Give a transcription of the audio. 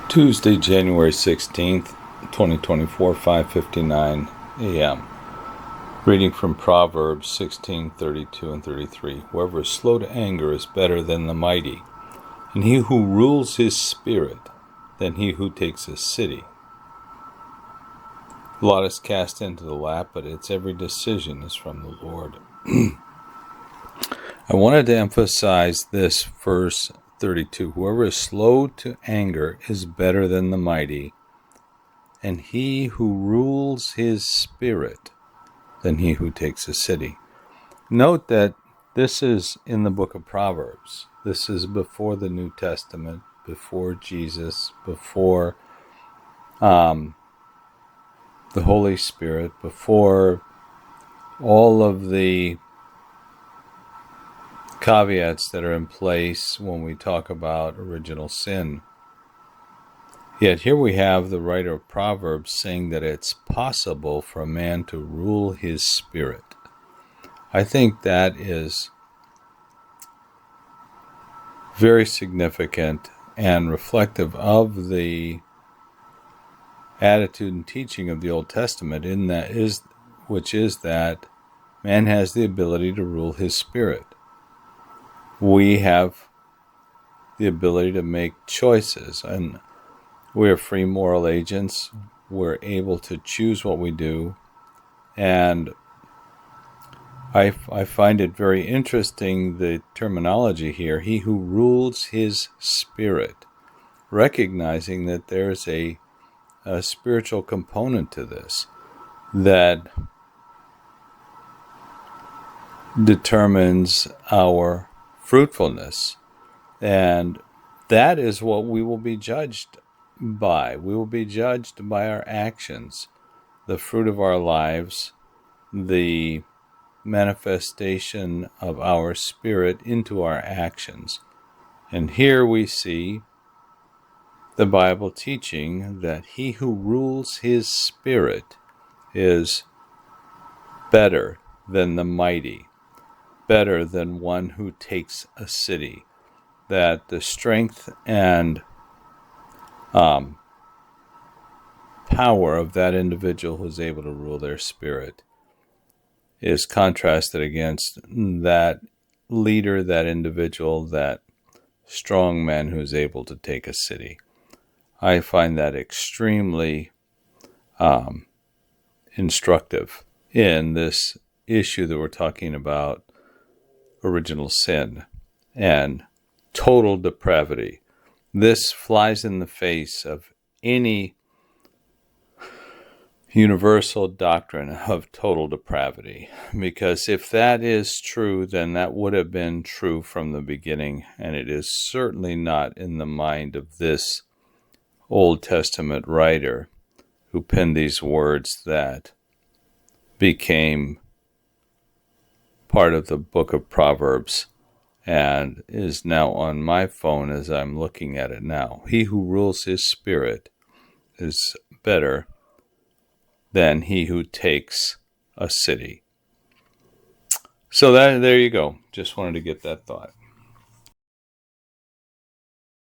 Tuesday, January 16th, 2024, 5:59 a.m. Reading from Proverbs 16:32 and 33. Whoever is slow to anger is better than the mighty, and he who rules his spirit than he who takes a city. A lot is cast into the lap, but its every decision is from the Lord. I wanted to emphasize this verse 32. Whoever is slow to anger is better than the mighty, and he who rules his spirit than he who takes a city. Note that this is in the book of Proverbs. This is before the New Testament, before Jesus, before the Holy Spirit, before all of the caveats that are in place when we talk about original sin. Yet here we have the writer of Proverbs saying that it's possible for a man to rule his spirit. I think that is very significant and reflective of the attitude and teaching of the Old Testament, which is that man has the ability to rule his spirit. We have the ability to make choices, and we're free moral agents. We're able to choose what we do, and I find it very interesting, the terminology here, he who rules his spirit, recognizing that there's a spiritual component to this that determines our fruitfulness, and that is what we will be judged by. We will be judged by our actions, the fruit of our lives, the manifestation of our spirit into our actions. And here we see the Bible teaching that he who rules his spirit is better than the mighty, better than one who takes a city, that the strength and power of that individual who's able to rule their spirit is contrasted against that leader, that individual, that strong man who's able to take a city. I find that extremely instructive in this issue that we're talking about, original sin and total depravity. This flies in the face of any universal doctrine of total depravity, because if that is true, then that would have been true from the beginning, and it is certainly not in the mind of this Old Testament writer who penned these words that became part of the book of Proverbs and is now on my phone as I'm looking at it now. He who rules his spirit is better than he who takes a city. So there you go. Just wanted to get that thought.